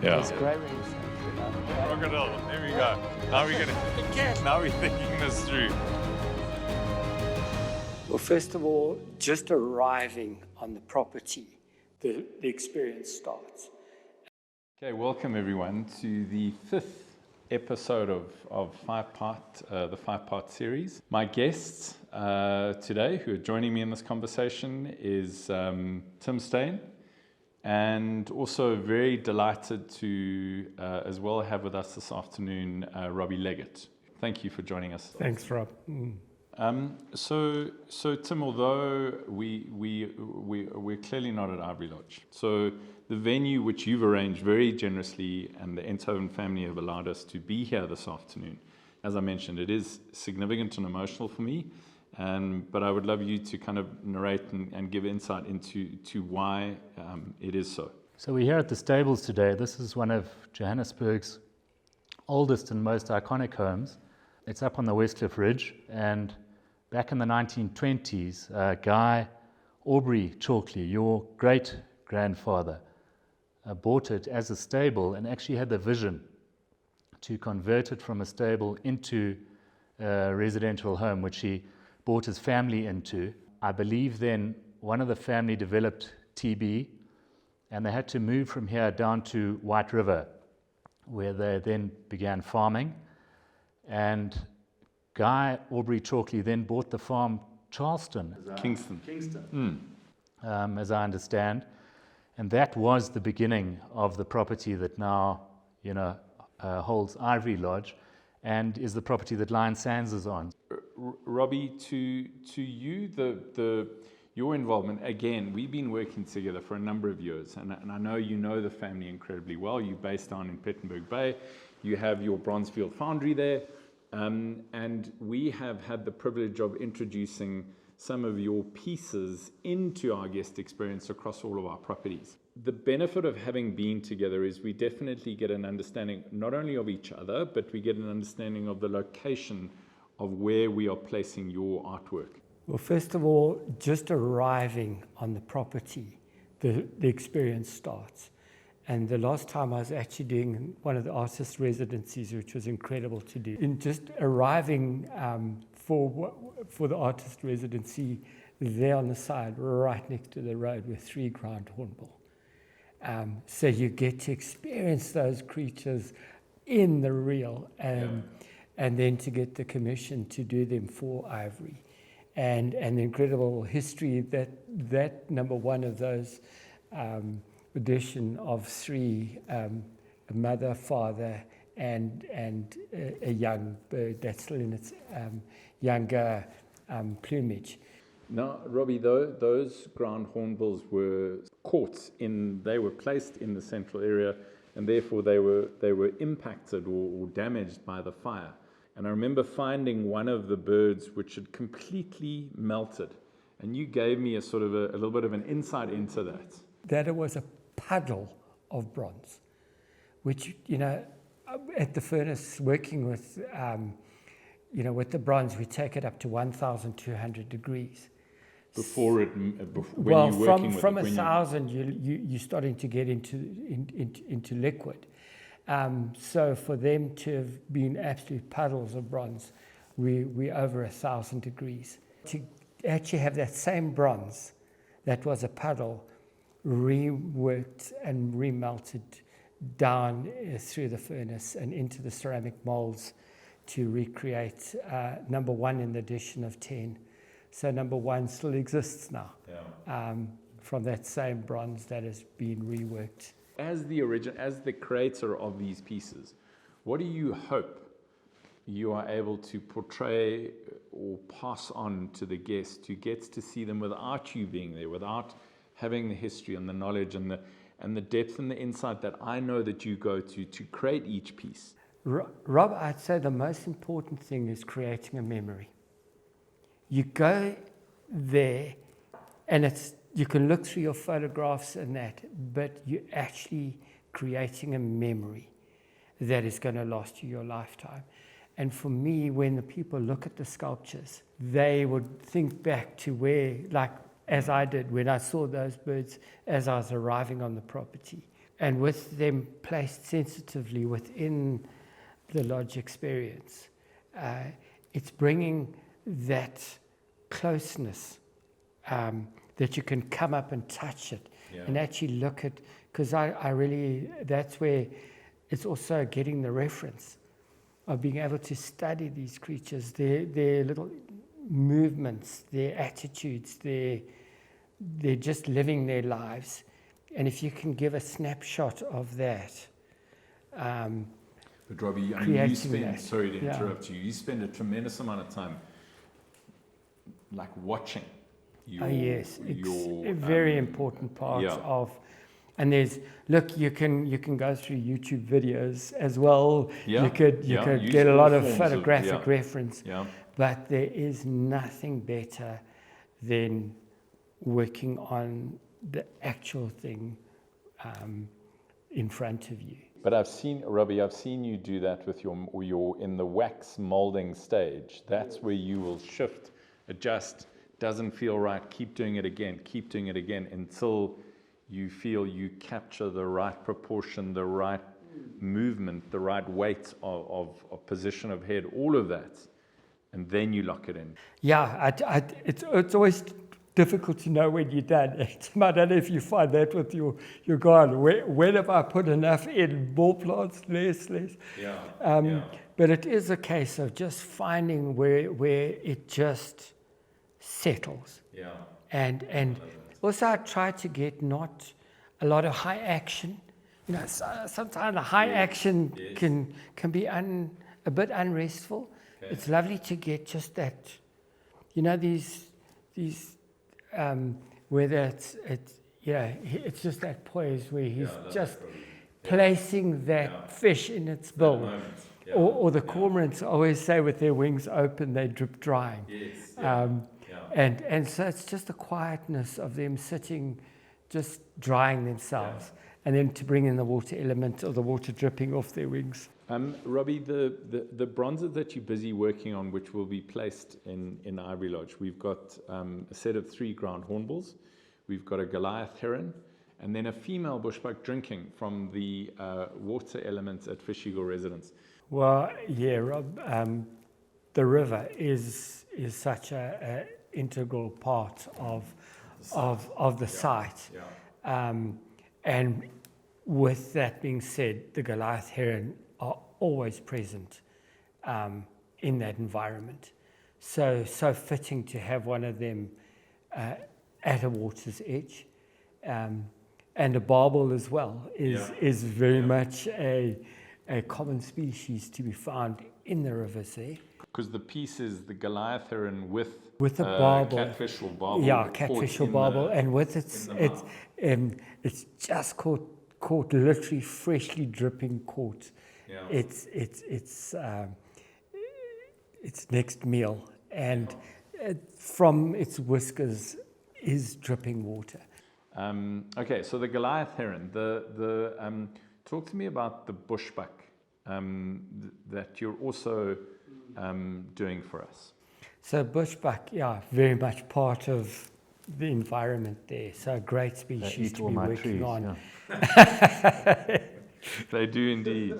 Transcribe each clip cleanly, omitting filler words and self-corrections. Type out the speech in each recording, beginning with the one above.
Yeah. It's great when you think, Crocodile, there we go. Now we're thinking this through. Well, first of all, just arriving on the property, the experience starts. Okay, welcome everyone to the fifth episode of the five-part series. My guests today who are joining me in this conversation is Tim Steyn, and also very delighted to as well have with us this afternoon Robbie Leggat. Thank you for joining us. Thanks, Rob. So Tim, although we're clearly not at Ivory Lodge, so the venue which you've arranged very generously and the Enthoven family have allowed us to be here this afternoon, as I mentioned, it is significant and emotional for me, but I would love you to kind of narrate and give insight into why it is so. So we're here at the stables today. This is one of Johannesburg's oldest and most iconic homes. It's up on the Westcliff Ridge, and back in the 1920s, Guy Aubrey Chalkley, your great-grandfather, bought it as a stable and actually had the vision to convert it from a stable into a residential home, which he brought his family into. I believe then one of the family developed TB, and they had to move from here down to White River, where they then began farming. And Guy Aubrey Chalkley then bought the farm Charleston. Kingston. As I understand. And that was the beginning of the property that now, holds Ivory Lodge and is the property that Lion Sands is on. Robbie, to you, your involvement, again, we've been working together for a number of years, and I know you know the family incredibly well. You're based down in Plettenberg Bay. You have your Bronzefield foundry there, and we have had the privilege of introducing some of your pieces into our guest experience across all of our properties. The benefit of having been together is we definitely get an understanding not only of each other, but we get an understanding of the location of where we are placing your artwork. Well, first of all, just arriving on the property, the experience starts. And the last time I was actually doing one of the artist residencies, which was incredible to do. In just arriving for the artist residency, there on the side, right next to the road, were 3 ground hornbill. So you get to experience those creatures in the real, and then to get the commission to do them for Ivory. And the incredible history that number one of those edition of 3, a mother, father, and a young bird that's still in its younger plumage. Now, Robbie, those ground hornbills were they were placed in the central area, and therefore they were impacted or damaged by the fire. And I remember finding one of the birds which had completely melted, and you gave me a little bit of an insight into that. That it was a puddle of bronze, which, at the furnace, working with, with the bronze, we take it up to 1,200 degrees. From 1,000, you're starting to get into liquid. So for them to have been absolute puddles of bronze, we're over 1,000 degrees. To actually have that same bronze that was a puddle reworked and remelted down through the furnace and into the ceramic molds to recreate number 1 in the edition of 10. So number 1 still exists now, from that same bronze that has been reworked. As the creator of these pieces, what do you hope you are able to portray or pass on to the guest who gets to see them without you being there, without having the history and the knowledge and the depth and the insight that I know that you go to create each piece? Rob, I'd say the most important thing is creating a memory. You go there, and you can look through your photographs and that, but you're actually creating a memory that is going to last you your lifetime. And for me, when the people look at the sculptures, they would think back to where, like as I did when I saw those birds as I was arriving on the property, and with them placed sensitively within the lodge experience, it's bringing that closeness, that you can come up and touch it and actually look at, because I really, that's where it's also getting the reference of being able to study these creatures, their little movements, their attitudes, they're just living their lives. And if you can give a snapshot of that, but Robbie, I mean, you spend, sorry to interrupt you, you spend a tremendous amount of time like watching your, yes, it's a very important part of, and there's, look, you can go through YouTube videos as well. You could get a lot of photographic reference, but there is nothing better than working on the actual thing in front of you. But I've seen, Robbie, I've seen you do that with your in the wax molding stage. That's where you will shift, adjust, doesn't feel right, keep doing it again until you feel you capture the right proportion, the right movement, the right weight of position of head, all of that, and then you lock it in. Yeah, it's always difficult to know when you're done. I don't know if you find that with your garden. When have I put enough in? More plants, less? But it is a case of just finding where it just settles. And also I try to get not a lot of high action. You know, sometimes the high action can be a bit unrestful. Okay. It's lovely to get just that, you know, these whether it's just that poise where he's just placing that fish in its bill. Or the cormorants always say with their wings open, they drip drying. And so it's just the quietness of them sitting, just drying themselves, and then to bring in the water element or the water dripping off their wings. Robbie, the bronzes that you're busy working on, which will be placed in Ivory Lodge, we've got a set of 3 ground hornbills, we've got a Goliath heron, and then a female bushbuck drinking from the water elements at Fish Eagle Residence. Well, yeah, Rob, the river is such a integral part of the site. And with that being said, the Goliath heron are always present in that environment. So fitting to have one of them at a water's edge. And a barbel as well is very much a common species to be found in the rivers there. Because the piece is the Goliath heron with a barbel. Catfish or barbel. Yeah, catfish or barbel. And with it's just caught literally freshly dripping caught. It's next meal, and from its whiskers is dripping water. Okay, so the Goliath heron. Talk to me about the bushbuck that you're also doing for us. So bushbuck, very much part of the environment there. So a great species to be working trees, on. They do indeed.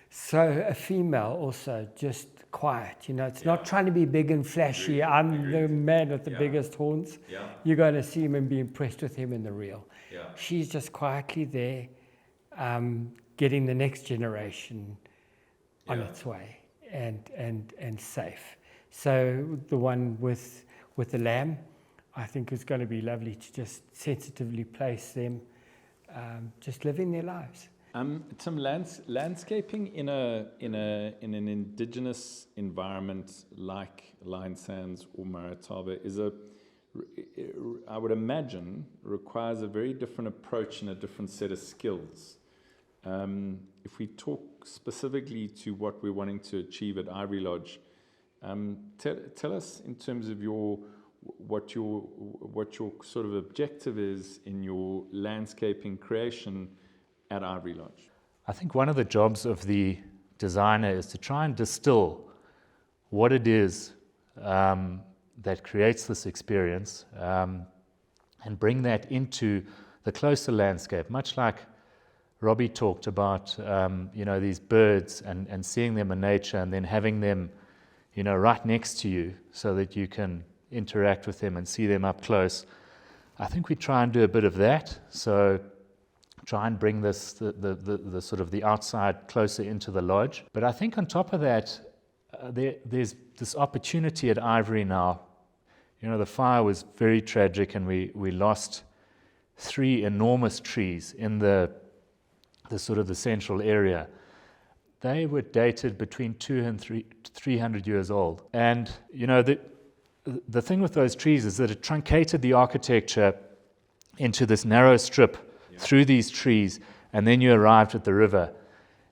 So a female also just quiet. You know, it's not trying to be big and flashy. I'm the man with the biggest horns. You're going to see him and be impressed with him in the reel. She's just quietly there, getting the next generation on its way and safe. So the one with the lamb, I think is going to be lovely to just sensitively place them, just living their lives. Tim, landscaping in an indigenous environment like Lion Sands or Marataba I would imagine, requires a very different approach and a different set of skills. If we talk specifically to what we're wanting to achieve at Ivory Lodge, tell us in terms of what your sort of objective is in your landscaping creation at Ivory Lodge. I think one of the jobs of the designer is to try and distill what it is that creates this experience and bring that into the closer landscape, much like Robbie talked about, these birds and seeing them in nature and then having them, right next to you so that you can interact with them and see them up close. I think we try and do a bit of that. So try and bring this, the sort of the outside closer into the lodge. But I think on top of that, there's this opportunity at Ivory now. The fire was very tragic, and we lost 3 enormous trees in the sort of the central area. They were dated between 200 and 300 years old. And, the thing with those trees is that it truncated the architecture into this narrow strip through these trees, and then you arrived at the river.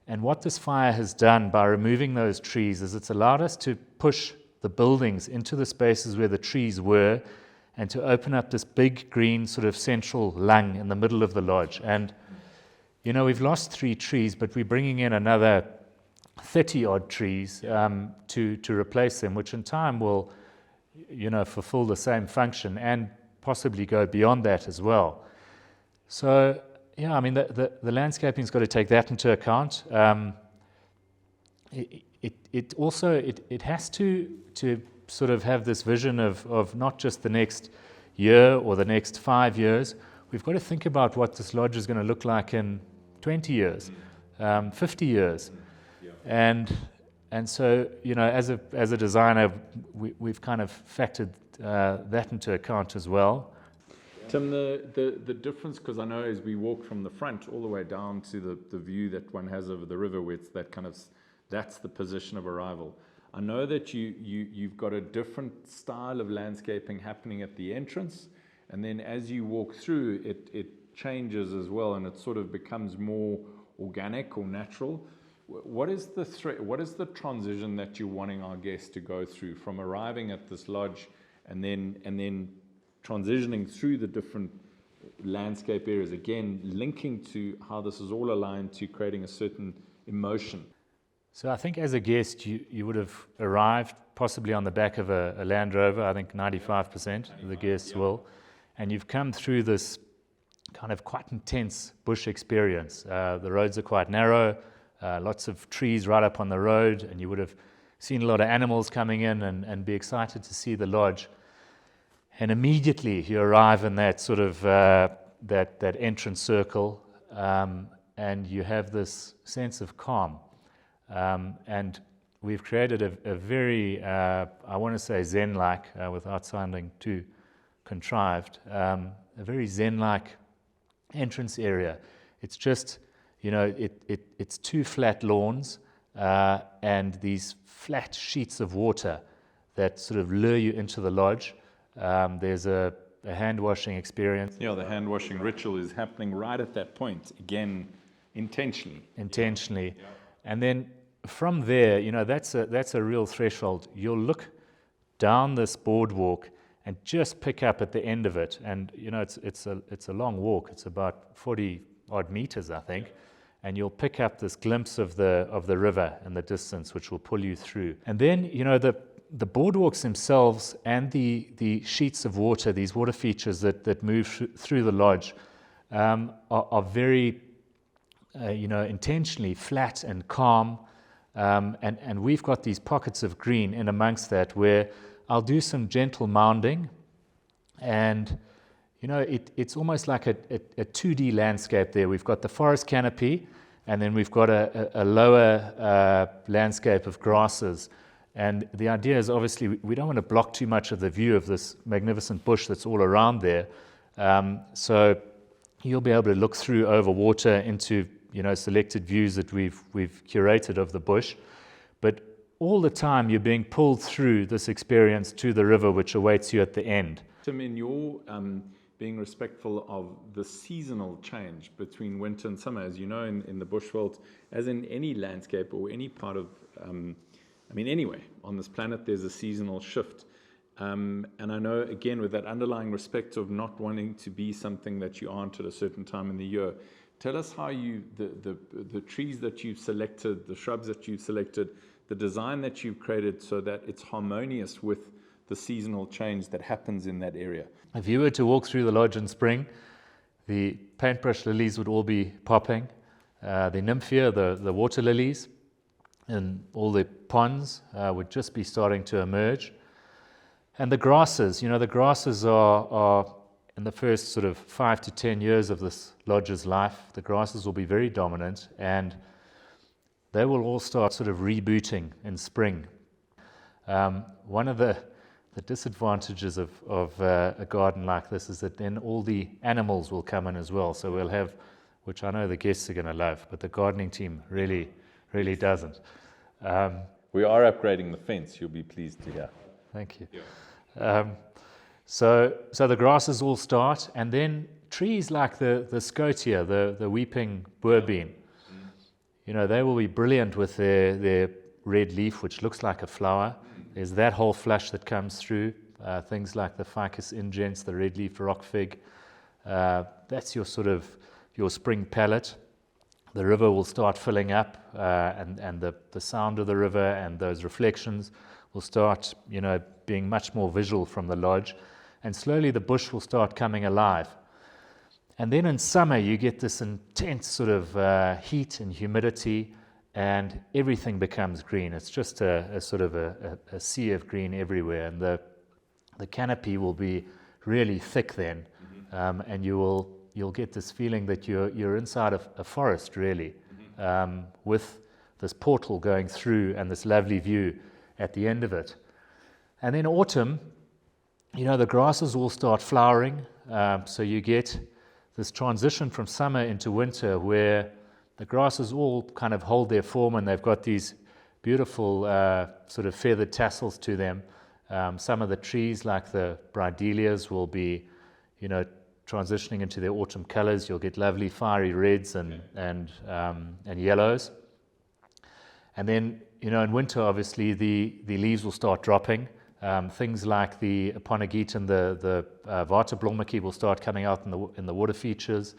And what this fire has done by removing those trees is it's allowed us to push the buildings into the spaces where the trees were, and to open up this big green sort of central lung in the middle of the lodge. And we've lost 3 trees, but we're bringing in another 30-odd trees to replace them, which in time will, fulfill the same function and possibly go beyond that as well. So, the landscaping's got to take that into account. It also has to sort of have this vision of not just the next year or the next 5 years. We've got to think about what this lodge is going to look like in 20 years, 50 years. And so, as a designer, we've kind of factored that into account as well. Tim, the difference, because I know as we walk from the front all the way down to the view that one has over the river, where it's that's the position of arrival. I know that you've got a different style of landscaping happening at the entrance, and then as you walk through, it changes as well, and it sort of becomes more organic or natural. What is the transition that you're wanting our guests to go through from arriving at this lodge and then transitioning through the different landscape areas, again linking to how this is all aligned to creating a certain emotion? So I think as a guest, you would have arrived possibly on the back of a Land Rover. I think 95% of the guests will. And you've come through this kind of quite intense bush experience. The roads are quite narrow, lots of trees right up on the road, and you would have seen a lot of animals coming in and be excited to see the lodge. And immediately you arrive in that sort of that entrance circle, and you have this sense of calm. And we've created a very, I want to say Zen-like, without sounding too contrived, a very Zen-like entrance area. It's just, it's 2 flat lawns and these flat sheets of water that sort of lure you into the lodge. There's a hand washing experience. Yeah, the hand washing ritual is happening right at that point, again, intentionally. Yeah. And then from there, that's a real threshold. You'll look down this boardwalk and just pick up at the end of it, and it's a long walk. It's about 40 odd meters, I think, and you'll pick up this glimpse of the river in the distance, which will pull you through. And then the boardwalks themselves and the sheets of water, these water features that move through the lodge, are very intentionally flat and calm, and we've got these pockets of green in amongst that where I'll do some gentle mounding, and it's almost like a 2D landscape there. We've got the forest canopy, and then we've got a lower landscape of grasses, and the idea is obviously we don't want to block too much of the view of this magnificent bush that's all around there, so you'll be able to look through over water into selected views that we've curated of the bush, but all the time you're being pulled through this experience to the river, which awaits you at the end. Tim, in your being respectful of the seasonal change between winter and summer, as you know, in the bushveld, as in any landscape or any part of, anyway, on this planet, there's a seasonal shift. And I know, again, with that underlying respect of not wanting to be something that you aren't at a certain time in the year, tell us how the trees that you've selected, the shrubs that you've selected, the design that you've created so that it's harmonious with the seasonal change that happens in that area. If you were to walk through the lodge in spring, the paintbrush lilies would all be popping. The nymphea, the water lilies, and all the ponds would just be starting to emerge. And the grasses, the grasses are in the first sort of 5 to 10 years of this lodge's life, the grasses will be very dominant, and they will all start sort of rebooting in spring. One of the disadvantages of a garden like this is that then all the animals will come in as well. So we'll have, which I know the guests are going to love, but the gardening team really doesn't. We are upgrading the fence, you'll be pleased to hear. Thank you. Yeah. So the grasses all start, and then trees like the scotia, the weeping boerbean, they will be brilliant with their red leaf, which looks like a flower. There's that whole flush that comes through. Things like the ficus ingens, the red leaf rock fig. That's your sort of your spring palette. The river will start filling up, and the sound of the river and those reflections will start, being much more visual from the lodge. And slowly the bush will start coming alive. And then in summer you get this intense sort of heat and humidity, and everything becomes green. It's just a sort of a sea of green everywhere, and the canopy will be really thick then, and you'll get this feeling that you're inside of a forest really, with this portal going through and this lovely view at the end of it. And then autumn, the grasses all start flowering, so you get this transition from summer into winter where the grasses all kind of hold their form, and they've got these beautiful sort of feathered tassels to them. Some of the trees, like the bridelias, will be, transitioning into their autumn colors. You'll get lovely fiery reds and yellows. And then, in winter, obviously, the leaves will start dropping. Things like the Aponagite and the Waterblommetjie will start coming out in the water features.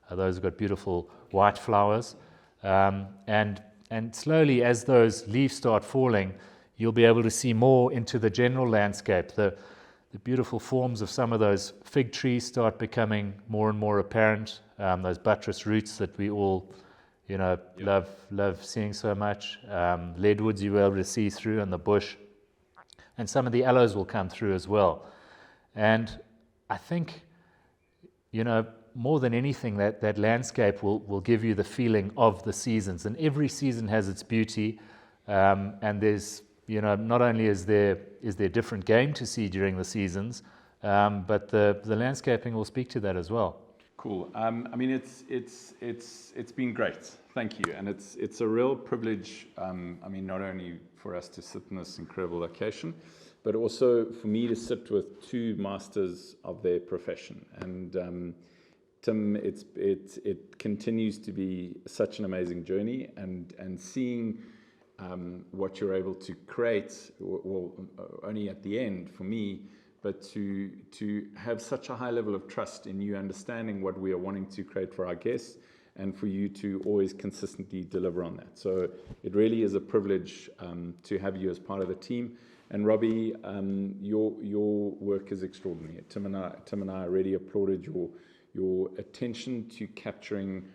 Those have got beautiful white flowers. And slowly, as those leaves start falling, you'll be able to see more into the general landscape. The beautiful forms of some of those fig trees start becoming more and more apparent. Those buttress roots that we all, love seeing so much. Leadwoods you'll be able to see through in the bush. And some of the aloes will come through as well. And I think, more than anything, that landscape will give you the feeling of the seasons. And every season has its beauty. And there's, not only is there different game to see during the seasons, but the landscaping will speak to that as well. Cool. It's been great. Thank you. And it's a real privilege. Not only for us to sit in this incredible location, but also for me to sit with two masters of their profession. And Tim, it continues to be such an amazing journey, and seeing what you're able to create, well, only at the end for me, but to have such a high level of trust in you understanding what we are wanting to create for our guests, and for you to always consistently deliver on that. So it really is a privilege to have you as part of the team. And Robbie, your work is extraordinary. Tim and I really applauded your attention to capturing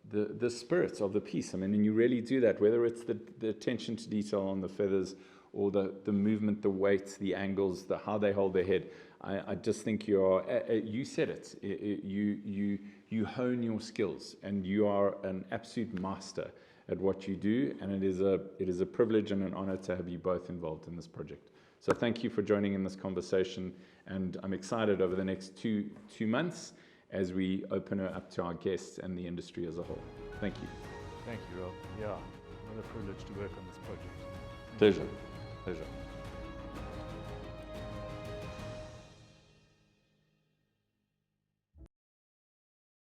the spirits of the piece. And you really do that, whether it's the attention to detail on the feathers, or the movement, the weight, the angles, how they hold their head. I just think you said it. You hone your skills, and you are an absolute master at what you do. And it is a privilege and an honor to have you both involved in this project. So thank you for joining in this conversation. And I'm excited over the next two months as we open her up to our guests and the industry as a whole. Thank you. Thank you, Rob. Yeah, what a privilege to work on this project. Pleasure.